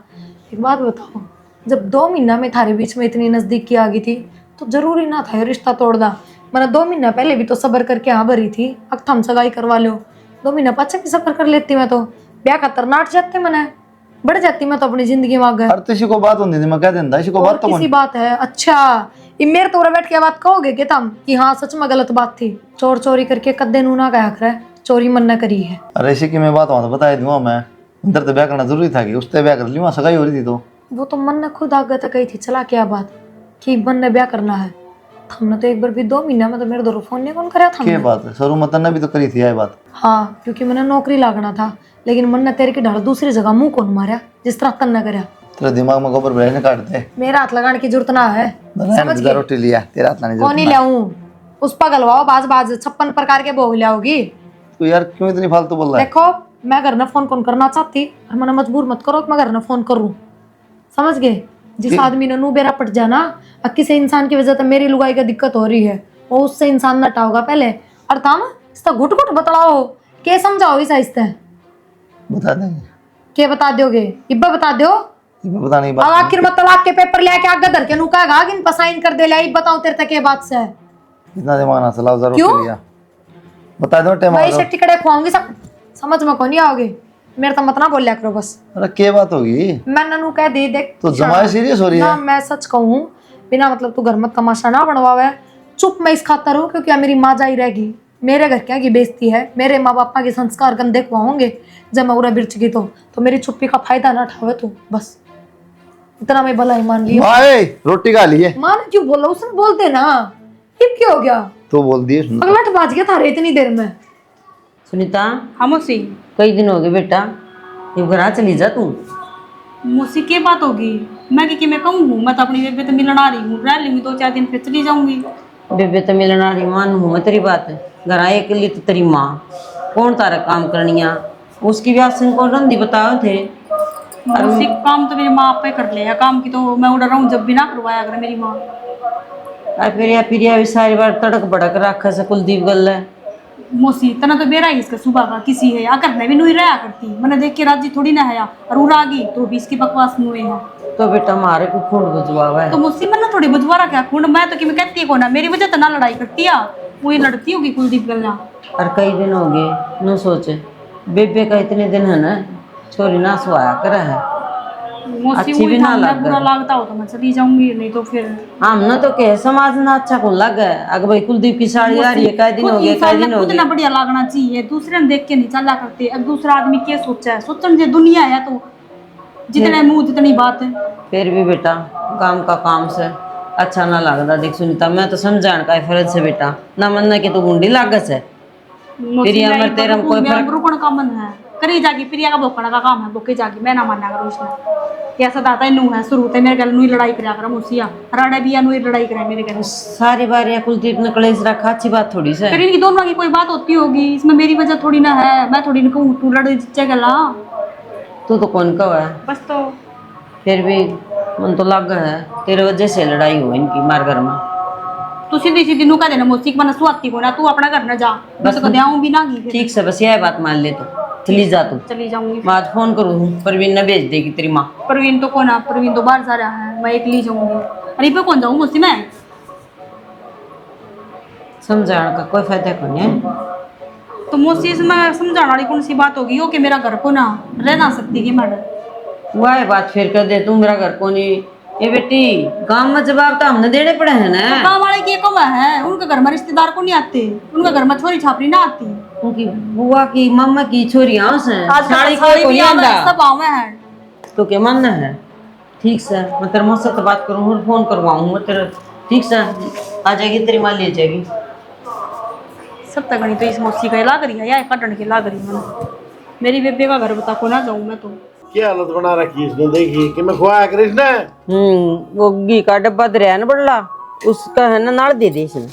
Speaker 2: एक बात बताओ, जब 2 महीना में थारे बीच में इतनी नजदीक की आ गई थी तो जरूरी ना था ये रिश्ता तोड़ना। मैंने 2 महीना पहले भी तो सब्र करके हाँ भरी थी, अब थम सगाई करवा लो, 2 महीना पीछे भी सब्र कर लेती मैं, तो ब्याह का तरनाट जाते मैंने बढ़ जाती मैं तो अपनी जिंदगी में आगे।
Speaker 1: अरे तो इसी को बात होती थी, मैं कह देता इसी को बात तो
Speaker 2: किसी बात है? अच्छा ये मेरे तो बैठ के बात कहोगे कि तुम कि हाँ सच में गलत बात थी, चोर चोरी करके कद्दे नूना गया करे, चोरी मन न करी है।
Speaker 1: अरे इसी की मैं बात वहाँ तो बता दूंगा मैं, अंदर तो ब्याह करना जरूरी था कि उससे ब्याह कर ली, वहाँ सगाई हो रही थी तो
Speaker 2: वो तो मन ने खुद आगे तक गई थी, चला क्या बात कि मन ने ब्याह करना है, हमने तो एक बार भी 2 महीना में तो मेरे दो फोन नहीं कौन कराया था।
Speaker 1: क्या बात है, शुरू मत ने भी तो करी थी ये बात।
Speaker 2: हाँ क्योंकि मैंने नौकरी लागना था, लेकिन मन ने तेरे की ढाल दूसरी जगह मुंह कौन मारा जिस तरह तन न कराया।
Speaker 1: तेरे दिमाग में गोबर बहने काट दे,
Speaker 2: मेरा हाथ लगाने की जरूरत ना है, समझ गए?
Speaker 1: रोटी लिया तेरा हाथ नहीं
Speaker 2: कौन ही लाऊं, उस पर गलवाओ बाज बाज 56 प्रकार के भोग लाओगी।
Speaker 1: तू यार क्यों इतनी फालतू बोल रहा है?
Speaker 2: देखो मैं घर में फोन कौन करना चाहती, और मैंने मजबूर मत करो कि मैं घर में फोन करूं, समझ गए? जिस आदमी ने नू बेरा पट जाना, अब किसी इंसान की वजह से मेरी लुगाई का दिक्कत हो रही है, वो उससे इंसान नटा होगा पहले, और तम इसका घुट घुट बतलाओ, के समझाओ इस आहिस्ते
Speaker 1: बता देंगे,
Speaker 2: के बता दोगे? इब्बा बता दो,
Speaker 1: बता नहीं
Speaker 2: अब
Speaker 1: बात
Speaker 2: आखिर में तलाक के पेपर लेके आगे धर के नू कहेगा कि इन साइन कर दे ले, बताओ तेरे तक के बात से
Speaker 1: इतना दिमाग ना चलाओ, जरूर
Speaker 2: क्यों?
Speaker 1: लिया बता दो टाइम
Speaker 2: वही से टिकड़े खुआऊंगी सब, समझ में कौन नहीं आओगे। मेरे तो मत ना बोलिया करो बस।
Speaker 1: अरे क्या बात होगी?
Speaker 2: मैं ननू कह दे देख
Speaker 1: तो जमाई सीरियस हो रही
Speaker 2: ना,
Speaker 1: है?
Speaker 2: मैं सच कहूँ बिना मतलब तू घर में तमाशा ना बनवावे। चुप मैं इस खातर हूँ क्योंकि मेरी माँ जाई रहेगी, मेरे घर क्या की बेइज्जती है, मेरे माँ बापा के संस्कार गंदे खुआओगे जब मैं उरा बिरच गई तो मेरी चुप्पी का फायदा ना उठावे तू, बस इतना मैं भला ही मान लिया।
Speaker 1: माए रोटी खा ली है?
Speaker 2: माँ ने क्यों बोला, उसने बोल देना। फिर क्या हो गया?
Speaker 1: तो बोल दिए सुन।
Speaker 2: अगला बाज गया थारे इतनी देर में।
Speaker 4: सुनीता
Speaker 3: हाँ मौसी।
Speaker 4: कई दिन हो गए बेटा, ये घर चली जा तू।
Speaker 3: मौसी क्या बात होगी? मैं कि मैं कहूँ, मैं तो अपनी बेबे तो मिलने आ रही हूँ, रह लूंगी 2-4 दिन फिर चली जाऊंगी।
Speaker 4: बेबे तो मिलना रही मान हूँ मैं तेरी बात। घर आए के लिए तो तेरी माँ कौन तारा काम करनिया, उसकी भी आसन कौन रंधी बताओ थे।
Speaker 3: मौसी काम तो मेरी माँ आप ही कर ले, काम की तो मैं उड़ रहा हूँ जब भी ना करवाया अगर मेरी माँ।
Speaker 4: और फिर भी सारी बार तड़क भड़क रखा से कुलदीप गल है।
Speaker 3: मौसी तना तो बेरा ही इसका सुबह का किसी है या करने भी नहीं रहा करती, मैंने देख के राजी थोड़ी ना है और उड़ा आ गई तो भी इसकी बकवास नुए है।
Speaker 4: तो बेटा मारे को खून बुझवावा है।
Speaker 3: तो मौसी मैंने थोड़ी बुझवा रखा खून, मैं तो कि मैं कहती को ना मेरी वजह तो ना लड़ाई करती है, वो ये लड़ती होगी कुलदीप गल्ला।
Speaker 4: और कई दिन हो गए न सोचे बेबे का इतने दिन है ना छोरी ना सुहाया कर है।
Speaker 3: मौसी
Speaker 4: अच्छी
Speaker 3: वो
Speaker 4: भी ना
Speaker 3: ना
Speaker 4: लग
Speaker 3: बुरा लगता हो तो मैं चली जाऊंगी, नहीं तो फिर
Speaker 4: हम ना तो कह समाज ना अच्छा कौन लग है। अगर भाई कुलदीप की साड़ी आ रही है, कई दिन हो गए कई दिन हो
Speaker 3: खुद
Speaker 4: गए।
Speaker 3: ना बढ़िया लगना चाहिए, दूसरे ने देख के नहीं चला करते। अब दूसरा आदमी क्या सोचा है, सोचन जो दुनिया है तो जितने मुंह जितनी बात है।
Speaker 4: फिर भी बेटा काम का काम से अच्छा ना लगता। देख सुनीता मैं तो समझान का फर्ज से बेटा ना मन कि तू गुंडी लागत है।
Speaker 3: मौसी
Speaker 4: अमर
Speaker 3: नहीं,
Speaker 4: तेरा कोई फर्क
Speaker 3: रुकण का मन है, करी जागी प्रिया का भोकना का काम है, भोके जागी मैं ना मानना करूँ उसने। कैसा दाता नू है शुरू से मेरे गल नू ही लड़ाई करा कर मौसिया, राडा भी नू ही लड़ाई करे मेरे गल।
Speaker 4: सारी बार या कुलदीप ने कलेश रखा अच्छी बात थोड़ी से।
Speaker 3: फिर इनकी दोनों की कोई बात होती होगी, इसमें मेरी वजह थोड़ी ना है, मैं थोड़ी ना कहूँ तू लड़ जिच्चे गला।
Speaker 4: तू तो कौन का है
Speaker 3: बस तो
Speaker 4: फिर भी मन तो लग है तेरे वजह से लड़ाई हो इनकी मार घर में।
Speaker 3: तू सीधी सीधी नू कह देना मौसी को, मैं सुहाती को ना तू अपना घर न जा, बस तो कद्याऊं भी ना की।
Speaker 4: ठीक से बस यह बात मान ले तो चली जा तू।
Speaker 3: चली जाऊंगी।
Speaker 4: मैं आज फोन करूँ परवीन ने भेज देगी तेरी माँ।
Speaker 3: प्रवीण तो कौन है, प्रवीण तो बाहर जा रहा है, मैं अकेली जाऊंगी। अरे पे कौन जाऊँ मौसी मैं?
Speaker 4: समझाने का कोई फायदा कौन है।
Speaker 3: तो मौसी इसमें समझाने वाली कौन सी बात होगी? हो कि मेरा घर को ना रह ना सकती कि मैडम
Speaker 4: वह बात फिर कर दे तू मेरा घर को नहीं। ये बेटी गांव में जवाब तो हमने देने पड़े हैं ना।
Speaker 3: तो गाँव वाले की कम है, उनके घर में रिश्तेदार को नहीं आते, उनके घर में छोरी छापरी ना आती।
Speaker 4: उनकी बुआ की मम्मा की छोरियां से साड़ी
Speaker 3: साड़ी
Speaker 4: कोई
Speaker 3: भी
Speaker 4: नहीं
Speaker 3: आवे,
Speaker 4: आंदा
Speaker 3: सब आवे हैं।
Speaker 4: तो क्या मानना है? ठीक से मैं तेरे मुझसे तो बात करूँ और फोन करवाऊँ मैं तेरे। ठीक से आ जाएगी तेरी माँ ले जाएगी।
Speaker 3: सब तक नहीं तो इस मौसी का लाग रही है या कटन के लाग रही है। मेरी बेबे का घर बता को ना जाऊँ मैं तो।
Speaker 6: क्या हालत बना रखी इसने, देखी कि मैं खुआया कर इसने।
Speaker 4: वो घी का डब्बा दरिया न बड़ला उसका है ना नाड़ दे दे इसने।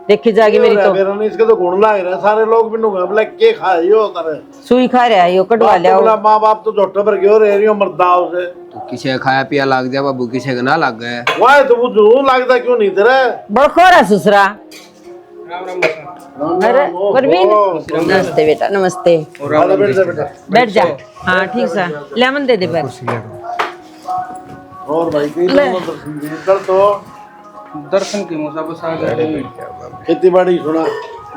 Speaker 4: देखी जाएगी मेरी तो
Speaker 6: मेरा नहीं, इसके तो गुण लाग रहे हैं सारे लोग भी नुंगा बोला के खाए हो तारे
Speaker 4: सुई खा रहा है यो कटवा लिया।
Speaker 6: बोला माँ बाप तो झोटे पर क्यों रह रही हो मर्दाओं से।
Speaker 8: तो किसे खाया पिया लग जाए बाबू, किसे ना लग गए।
Speaker 6: वाह तो वो जरूर लगता क्यों नहीं तेरे।
Speaker 4: बड़खोर है ससुरा। अरे परवीन नमस्ते बेटा नमस्ते। बैठ जा। हाँ ठीक से लेमन दे दे पर।
Speaker 6: और भाई कहीं इधर तो
Speaker 5: दर्शन की मुसा बस आ गए।
Speaker 6: खेती बाड़ी सुना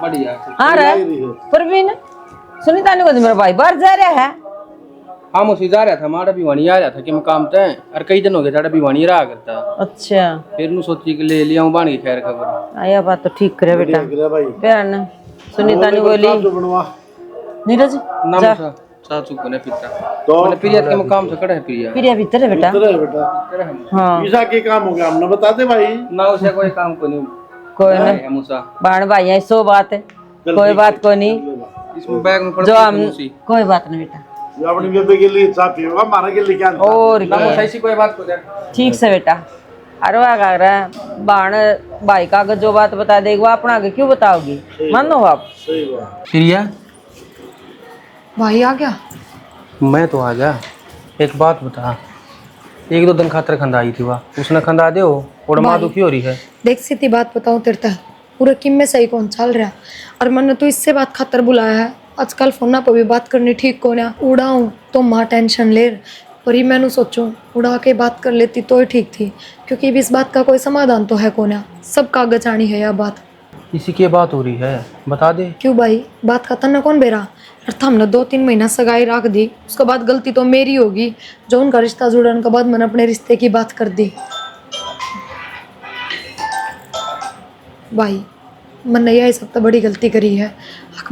Speaker 5: बढ़िया।
Speaker 4: हाँ रे परवीन सुनीता ने मेरा भाई बाहर जा रहा है।
Speaker 5: हाँ मुझे जा रहा था, हमारा भी वहीं आ रहा था कि मैं काम तय और कई दिन हो गए साड़ा भी वहीं रहा करता।
Speaker 4: अच्छा
Speaker 5: फिर मैं सोची कि ले लिया हूँ बाण की खैर खबर।
Speaker 4: आया बात तो ठीक करे बेटा।
Speaker 6: भाई
Speaker 4: बहन सुनीता ने बोली नीरज
Speaker 5: ना
Speaker 4: जा।
Speaker 5: मुसा चाचू को ने पिता
Speaker 6: तो
Speaker 5: मैंने प्रिया के मुकाम से खड़ा है प्रिया।
Speaker 4: प्रिया भीतर है बेटा।
Speaker 6: बेटा
Speaker 4: हाँ
Speaker 6: ईसा के काम हो गया हमने बता दे भाई।
Speaker 5: ना उसे कोई काम को नहीं
Speaker 4: कोई
Speaker 5: है
Speaker 4: नहीं
Speaker 5: मुसा।
Speaker 4: बाण भाई है सो बात है कोई बात को नहीं।
Speaker 5: इसमें बैग में
Speaker 4: जो
Speaker 5: पड़ा
Speaker 4: हम कोई बात नहीं बेटा।
Speaker 6: ये अपनी बेबे के लिए साफ होगा, हमारे के लिए क्या
Speaker 4: और
Speaker 5: ना
Speaker 4: क्या
Speaker 5: मुसा ऐसी कोई बात को दे।
Speaker 4: ठीक से बेटा। अरे वाह कह रहा है बाण भाई का अगर जो बात बता देगी वो अपना आगे क्यों बताओगी? मानो आप
Speaker 6: सही बात।
Speaker 5: प्रिया
Speaker 2: भाई आ गया?
Speaker 5: मैं तो आ गया। एक बात बता, 1-2 दिन खातर खंदाई थी वह उसने खंदा दे हो और माँ दुखी हो रही है।
Speaker 2: देख सीधी बात बताऊं तेरे तक, पूरे किम में सही कौन चल रहा है और मैंने तो इससे बात खातर बुलाया है। आजकल फोन पर भी बात करनी ठीक कौन है। उड़ाऊँ तो माँ टेंशन ले और ये मैंने सोचूं उड़ा के बात कर लेती तो ही ठीक थी, क्योंकि इस बात का कोई समाधान तो है कौन है। सब कागज आनी है यह बात।
Speaker 5: इसी की बात हो रही है, बता दे।
Speaker 2: क्यों भाई बात का तना कौन बेरा? और तो हमने 2-3 महीना सगाई रख दी, उसके बाद गलती तो मेरी होगी जो उनका रिश्ता जुड़ने के बाद मैंने अपने रिश्ते की बात कर दी। भाई मैंने यही सबसे बड़ी गलती करी है,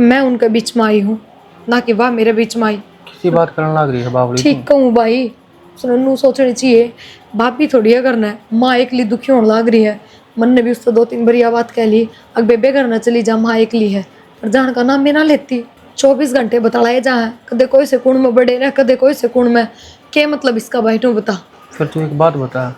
Speaker 2: मैं उनके बीच में आई हूँ ना कि वह मेरे बीच में आई।
Speaker 5: किसी बात करने लग रही है बाबली।
Speaker 2: ठीक कहूँ भाई, सुनू सोचनी चाहिए, बाप भी थोड़ी है करना है, माँ एकली दुखी होने लग रही है। मन ने भी उससे 2-3 बढ़िया बात कह ली, अब बेबे करना चली जा, माँ एकली है पर जान का नाम भी ना लेती। 24 घंटे बतालाए जहाँ कदे कोई से कुण में बड़े ना कदे कोई से कुण में, क्या मतलब इसका भाई तू बता।
Speaker 5: फिर तू एक बात बता,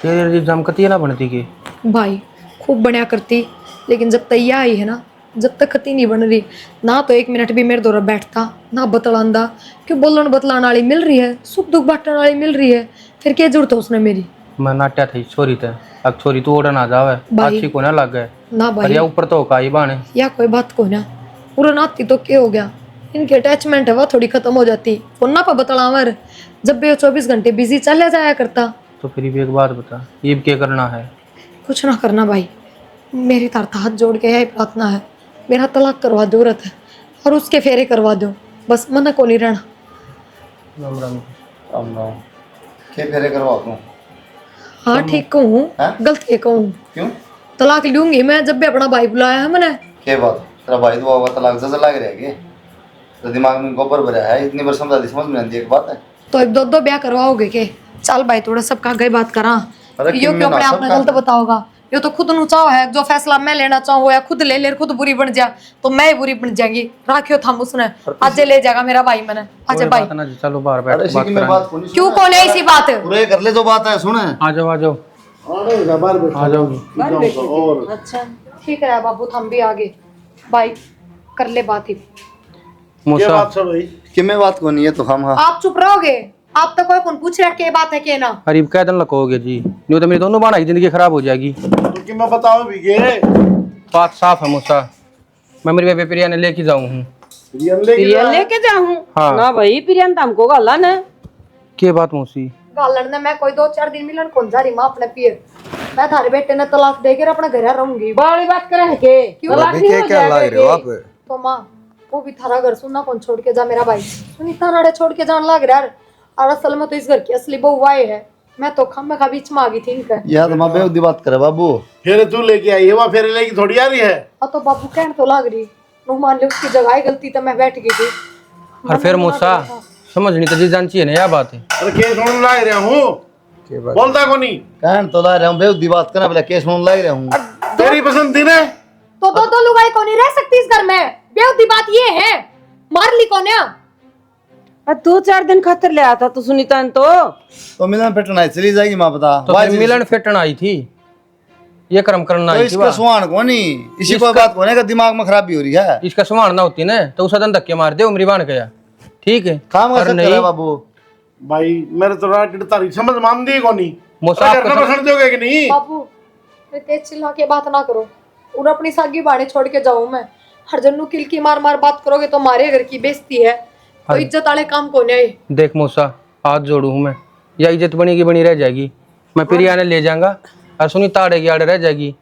Speaker 5: तेरे एग्जाम कती ना बनती की?
Speaker 2: भाई खूब बढ़िया करती, लेकिन जब तक यह आई है ना, जब तक खती नहीं बन रही ना, तो 1 मिनट भी मेरे दौरा बैठता ना बतलांदा। क्यों बोलन बतलाने वाली मिल रही है, सुख दुख बांटने वाली मिल रही है, फिर क्या जरूरत है उसने मेरी।
Speaker 5: मैं नाट्या थी छोरी थे, अब छोरी तू ओढ़ ना जावे,
Speaker 2: भाई।
Speaker 5: अच्छी को ना लग गए
Speaker 2: ना भाई
Speaker 5: या ऊपर तो काई बाने
Speaker 2: या कोई बात को ना, पूरा नाती तो क्या हो गया, इनकी अटैचमेंट है वह थोड़ी खत्म हो जाती। फोना पर बतलावर जब भी 24 घंटे बिजी चले जाया करता।
Speaker 5: तो फिर भी एक बात बता, ये क्या करना है?
Speaker 2: कुछ ना करना भाई, मेरी तरफ हाथ जोड़ के यही प्रार्थना है, मेरा तलाक करवा दो औरत है और उसके फेरे करवा दो, बस मना को नहीं रहना।
Speaker 5: राम राम।
Speaker 1: राम राम। क्या फेरे करवा दूं?
Speaker 2: हाँ ठीक कहूँ,
Speaker 1: हाँ?
Speaker 2: गलत कहूँ,
Speaker 1: क्यों?
Speaker 2: तलाक लूंगी मैं जब भी अपना भाई बुलाया है मैंने।
Speaker 1: क्या बात, तेरा भाई तो होगा तलाक जैसा लग रहा है कि तो दिमाग में गोबर भरा है, इतनी बार समझा दी, समझ में आती एक बात है।
Speaker 2: तो अब 2-2 ब्याह करवाओगे के? चल भाई थोड़ा सबका गई बात करा,
Speaker 1: अरे
Speaker 2: यो क्यों अपने आप में गलत बताओगा, यो तो खुद नुचाओ है, जो फैसला मैं लेना चाहूँ या खुद ले ले, खुद बुरी बन जा तो मैं ही बुरी बन जाएंगी। राखियो थम उसने, आज ले जाएगा मेरा भाई मैंने, आज भाई।
Speaker 5: बात ना जी, चलो बाहर बैठ
Speaker 1: अरे
Speaker 5: के बात
Speaker 1: इसी की मैं
Speaker 5: करेंगे।
Speaker 1: बात को नहीं
Speaker 2: क्यों कौन है इसी बात?
Speaker 1: पूरे कर ले जो बात है, सुन।
Speaker 5: आ जाओ आ जाओ आ जाओ।
Speaker 6: और
Speaker 2: अच्छा ठीक है बाबू, हम भी आगे भाई कर ले बात ही।
Speaker 6: क्या
Speaker 5: मूसा
Speaker 6: बात है भाई?
Speaker 1: कि मैं बात को नहीं है तो हम हाँ
Speaker 2: आप चुप रहोगे? आप तो कोई कौन पूछ रहा के बात है के ना?
Speaker 5: करीब कै दिन लगोगे जी, नहीं तो मेरी दोनों बाना की जिंदगी खराब हो जाएगी।
Speaker 6: तो कि मैं बताऊं भी के
Speaker 5: बात साफ है मूसा, मैं मेरी बेबी प्रिया ने लेके जाऊँ हूँ।
Speaker 4: प्रिया लेके जाऊं?
Speaker 5: हाँ।
Speaker 4: ना भाई प्रिया ने तो हमको गाला ना।
Speaker 5: क्या बात मौसी?
Speaker 2: गालन ने मैं कोई 2-4 दिन मिलन कौन जा रही माँ अपने पियर, मैं थारे बेटे ने तलाक देकर अपने घर रहूंगी।
Speaker 4: बड़ी बात करे के तलाक नहीं हो जाएगा के?
Speaker 2: तो माँ वो भी थारा घर सुनना कौन छोड़ के जा, मेरा भाई सुनीता नाड़े छोड़ के जान लग रहा है। और असल में तो इस घर की असली बहू आए है, मैं तो खम्मे का बीच में आ गई थी इनका।
Speaker 1: यार माँ बेउदी बात करे बाबू।
Speaker 6: फिर तू लेके आई है, वहाँ फिर लेके थोड़ी आ रही है।
Speaker 2: अब तो बाबू कहने तो लग रही, मान लो उसकी जगह ही गलती तो मैं बैठ गई थी।
Speaker 5: और फिर मूसा समझनी तो जी जान चाहिए ना, यह बात है।
Speaker 6: अरे केस होने लग रहा हूँ, बोलता को नहीं।
Speaker 1: कहन तो ला रहा हूँ, बेउदी बात करना पहले केस में लग रहा हूँ।
Speaker 6: तेरी पसंद थी ना?
Speaker 2: तो 2 लुगाई को नहीं रह सकती इस घर में, बेउदी बात ये है। मार ली कौन है?
Speaker 4: 2-4 दिन खातर ले आता तो सुनीता ने
Speaker 1: तो मिलन पिटना है, चली जाएगी माँ बता।
Speaker 5: तो फिर मिलन फिटन आई थी, ये कर्म करना
Speaker 1: तो
Speaker 5: आई थी।
Speaker 1: इसका सुहान को नहीं, इसी को बात को नहीं का दिमाग में खराबी हो रही है।
Speaker 5: इसका सुमान ना होती ना तो उस दिन धक्के मार दे उमरी बान गया, ठीक है?
Speaker 1: काम
Speaker 5: और
Speaker 1: कर सकते हैं बाबू।
Speaker 6: भाई मेरे तो रात तारीख समझ मान दी को नहीं।
Speaker 5: मूसा
Speaker 6: करना पसंद दोगे कि नहीं?
Speaker 2: बाबू तेज चिल्ला के बात ना करो, और अपनी सागी बाणे छोड़ के जाऊं मैं। हर जन्नू किलकी मार मार बात करोगे तो मारे घर की बेइज्जती है, तो इज्जत वाले काम कौन है?
Speaker 5: देख मूसा, हाथ जोड़ू हूँ मैं, या इज्जत बनी की बनी रह जाएगी। मैं प्रिया ने ले जाऊंगा और सुनी ताड़े की आड़े रह जाएगी,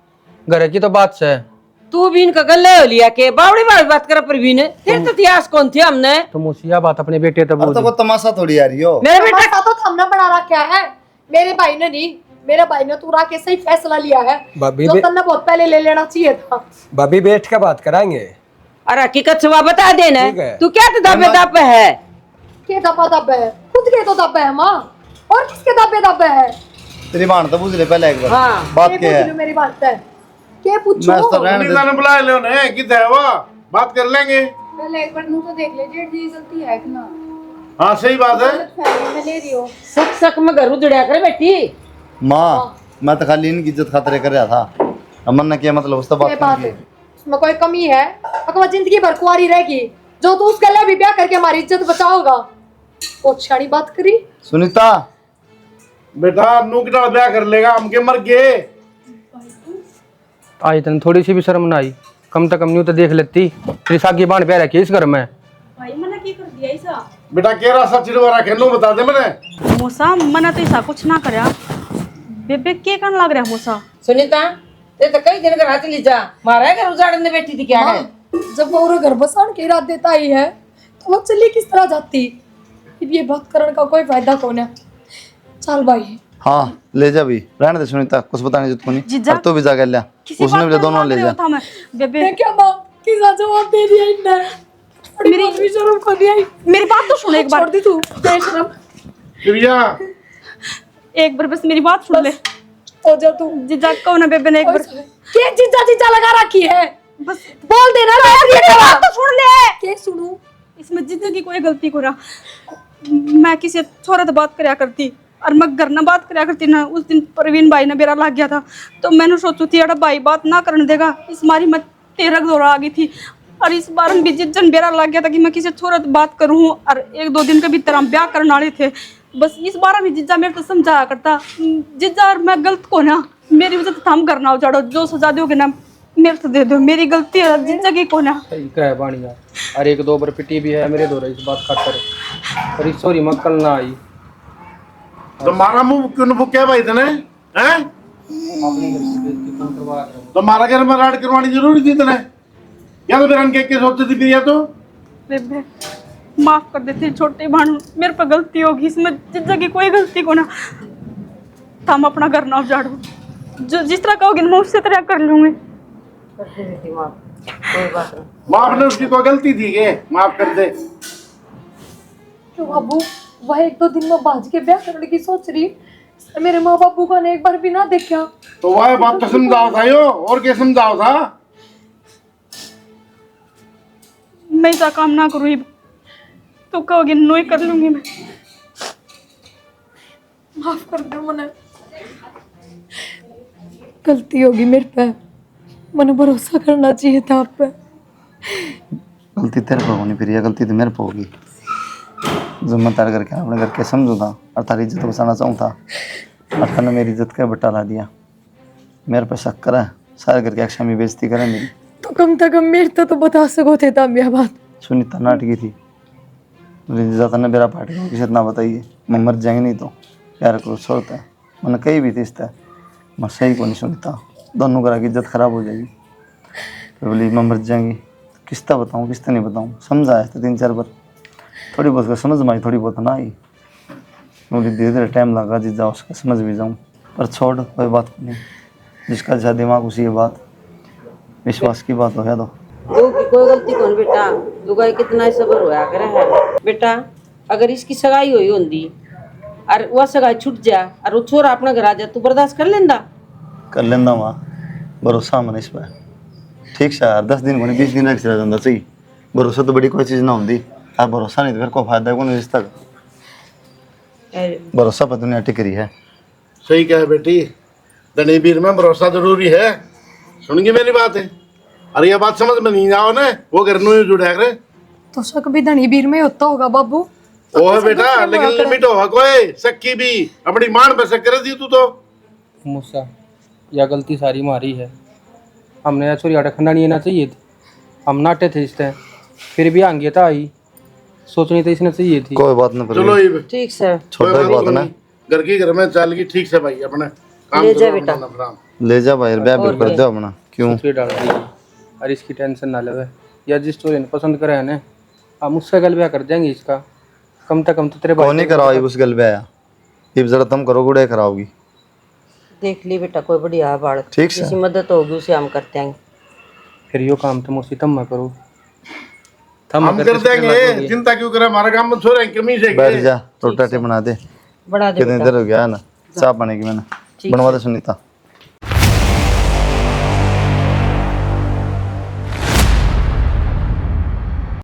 Speaker 5: घर की तो बात से है।
Speaker 4: तू भी इनका गले हो लिया के बावड़ी बावड़ी बात कर परवीन, फिर तो इतिहास कौन थे हमने?
Speaker 5: तो मूसिया बात अपने बेटे तब
Speaker 1: अब तो वो तमाशा थोड़ी आ रही हो।
Speaker 4: मेरे बेटा
Speaker 2: तमाशा तो हमने बना रखा है, मेरे भाई ने नहीं, मेरे भाई ने तू के सही फैसला लिया है, जो तन्ने बहुत पहले ले लेना चाहिए था।
Speaker 9: भाभी बैठ के बात कराएंगे।
Speaker 4: अरे हकीकत सुबह बता देना, तू क्या तो दबे दब है?
Speaker 2: के दबा दब है? खुद के तो दब है माँ, और किसके दबे दब है?
Speaker 1: तेरी बाण तो पूछ ले पहले एक बार।
Speaker 4: हाँ।
Speaker 1: बात
Speaker 2: के
Speaker 1: क्या
Speaker 2: पूछ
Speaker 1: है?
Speaker 2: लो मेरी बात है, के पूछो?
Speaker 1: मैं तो रहने दे।
Speaker 6: सुनीता ने बुला ले उन्हें, किधर है वो? बात कर लेंगे।
Speaker 7: पहले एक बार मुंह तो देख ले जेठ जी, गलती है कि ना?
Speaker 6: हाँ सही बात है।
Speaker 7: मैं ले रही हूँ।
Speaker 4: सक सक में घर उजड़िया कर बेटी।
Speaker 1: माँ मैं तो खाली इनकी इज्जत खातिर कर रहा था, अमन ने क्या मतलब उस तो
Speaker 2: ये बात है, उसमें कोई कमी है? अगर जिंदगी भर कुंवारी रहेगी, जो तू उस गले भी ब्याह करके हमारी इज्जत बचाओगा, वो छाड़ी बात करी।
Speaker 1: सुनीता
Speaker 6: बेटा नू कितना ब्याह कर लेगा, हम के मर गए।
Speaker 5: आई तन थोड़ी सी भी शर्म ना आई, कम से कम न्यू तो देख लेती तेरी सागी बाण प्यार रखी इस घर में।
Speaker 3: भाई मैंने की कर दिया ऐसा?
Speaker 6: बेटा केरा सब चिड़वा रखे, नू बता दे मैंने।
Speaker 3: मूसा मैंने तो ऐसा कुछ ना करया, बेबे के करने लग रहा है मूसा?
Speaker 4: सुनीता ते तो कई दिन घर हाथ ली जा, मारा घर उजाड़ने बैठी थी क्या है?
Speaker 2: जब वो घर बसाने के इरादे देता ही है, वो चली किस तरह जाती। अब ये बात करने का कोई फायदा कौन है। चल भाई
Speaker 1: हाँ ले जा भी, रहने दे सुनीता, कुछ बताने जरूरत नहीं।
Speaker 3: जीजा,
Speaker 1: और तू भी जाकर ले, उसने भी ले, दोनों ले जा।
Speaker 3: था मैं बेबे
Speaker 2: मैं क्या मां किसा जवाब दे दिया इनने। मेरी शर्म को नहीं आई।
Speaker 3: मेरी बात तो सुन एक बार।
Speaker 2: छोड़ दी तू बेशरम।
Speaker 6: प्रिया
Speaker 3: एक बार बस मेरी बात सुन ले।
Speaker 2: हो जा तू।
Speaker 3: जीजा को ना बेबे ने एक बार
Speaker 2: क्या जीजा जीजा लगा रखी है।
Speaker 3: बस
Speaker 2: बोल देना
Speaker 3: मेरी बात तो सुन ले।
Speaker 2: क्या सुनूं।
Speaker 3: इसमें जीजा की कोई गलती को रहा। मैं किसी छोरा से बात करया करती और मैं घर ना बात करया करती ना। उस दिन प्रवीण भाई ने बेरा लग गया था तो मैंने सोचू थी अड़ा भाई बात ना करने देगा, इस मारी मैं तेरक दौड़ा आ गई थी। और इस बार भी जिज्जन बेरा लग गया था कि मैं किसी छोरा से बात करूँ और 1-2 दिन के भीतर हम ब्याह करने वाले थे। बस इस बार भी जीजा मेरे तो समझाया करता। जीजा और मैं गलत को ना, मेरी वजह से थम करना उजाड़ो, जो सजा दोगे ना मेरे से दे दो, मेरी गलती है जीजा की को ना।
Speaker 5: सही कहा है बाणिया, और 1-2 बार पिटी भी है मेरे द्वारा इस बात खातर। और इस सॉरी मत कल ना आई
Speaker 6: तो मारा मुंह क्यों न क्या भाई तने हैं? तो मारा घर में राड करवानी जरूरी थी तने, या तो फिर अनके के सोचती थी या तो
Speaker 3: बेबे माफ कर देते छोटे भानु, मेरे पर गलती होगी, इसमें जीजा की कोई गलती को ना। हम अपना घर ना उजाड़ो, जो जिस तरह कहोगे मैं उससे तरह कर लूंगी।
Speaker 6: माफ ने उसकी कोई गलती थी के माफ कर दे।
Speaker 2: क्यों बाबू वह 1-2 दिन में बाज के ब्याह करने की सोच रही। मेरे माँ बापू का ने एक बार भी ना देखा
Speaker 6: तो वह बात तो समझाओ था यो, और क्या समझाओ था।
Speaker 3: मैं ऐसा काम ना करूँ, तो कहोगे नो ही कर लूंगी मैं।
Speaker 2: माफ कर दो मने, गलती होगी मेरे पे, मैंने भरोसा करना चाहिए था आप पे।
Speaker 1: गलती तेरे पर होनी फिर, गलती तो मेरे पर होगी। जो मैं तार करके अपने घर के समझू था और तारी इज्जत बचाना चाहूँ था, और तने मेरी इज्जत का बट्टा ला दिया। मेरे पे शक करा, सारे घर के अक्षमी बेइज्जती करे मेरी।
Speaker 2: तो कम से कम मेरे तो बता सको थे तब यह बात।
Speaker 1: सुनीता नाटकी थी, ज्यादा ने बेरा पार्टी को किसी ना बताइए, मैं मर जाएंगे नहीं तो प्यार को छोड़ता है। मैंने कही भी थी इस तरह, मैं सही को नहीं सुनता, दोनों घर की इज्जत खराब हो जाएगी। फिर बोली मैं मर जाएंगी, किस्ता बताऊँ किस्ता नहीं बताऊँ। समझाया था 3-4 बार, थोड़ी बहुत समझ में आई, थोड़ी बहुत ना आई। बोली धीरे धीरे टाइम लगा जिस जाओ उसका समझ भी जाऊँ, पर छोड़ कोई बात नहीं, जिसका जैसा दिमाग उसी ये बात, विश्वास की बात हो गया तो।
Speaker 4: दो की कोई गलती कौन बेटा, दुगाई कितना ही सबर होया करे है बेटा। अगर इसकी सगाई हुई होंदी और वह सगाई छूट जा और वो छोरा अपना घर आ जा, तू बर्दाश्त कर लेंदा?
Speaker 1: कर लेंदा माँ, भरोसा मन इस पर। ठीक से यार 10 दिन को नहीं 20 दिन रख चला जाता सही। भरोसा तो बड़ी कोई चीज़ ना होती, यार भरोसा नहीं तो फिर कोई फायदा है कौन रिश्ता का। भरोसा पर दुनिया टिकरी है।
Speaker 6: सही कहा बेटी, धनी वीर में भरोसा जरूरी है। सुनिए मेरी बात है, अरे ये बात समझ में नहीं आओ ना, वो घर नु जुड़ा करे
Speaker 2: तो शक भी धनी बीर में होता होगा बाबू।
Speaker 6: ओ है बेटा, लेकिन लिमिट हो कोई सक्की भी अपनी मान पे शक कर दी तू तो।
Speaker 5: मुझसा या गलती सारी मारी है, हमने छोरी आटा खंडानी ना चाहिए थी, हम नाटे थे इससे, फिर भी आंगे था आई, सोचनी तो इसने चाहिए थी।
Speaker 1: कोई बात नहीं,
Speaker 6: चलो ये
Speaker 4: ठीक से
Speaker 1: छोटा ही बात ना,
Speaker 6: घर की घर में चल गई ठीक से भाई, अपने काम
Speaker 4: ले जा
Speaker 6: करो
Speaker 4: बेटा।
Speaker 6: अपना आराम।
Speaker 1: ले जा भाई, ब्याह भी कर दो अपना। क्यों
Speaker 5: सोच डाल दी और इसकी टेंशन ना लेवे, या जिस चोरी ने पसंद करे है ना, हम उससे गल ब्याह कर देंगे इसका। कम तेरे
Speaker 1: कौन नहीं कराओगी उस गल ब्याह, ये जरा तुम करो गुड़े कराओगी।
Speaker 4: देख ली बेटा, कोई बढ़िया बात,
Speaker 1: ठीक से
Speaker 4: किसी मदद होगी उसे हम करते हैं।
Speaker 5: फिर यो काम तुम उसी तम करो,
Speaker 6: हम कर देंगे, चिंता क्यों करे, हमारा काम में छोरे कमी से
Speaker 1: बैठ जा, रोटी बना दे।
Speaker 4: बड़ा दे
Speaker 1: कितनी देर हो गया है ना, चाय पानी की मैंने बनवा दे सुनीता।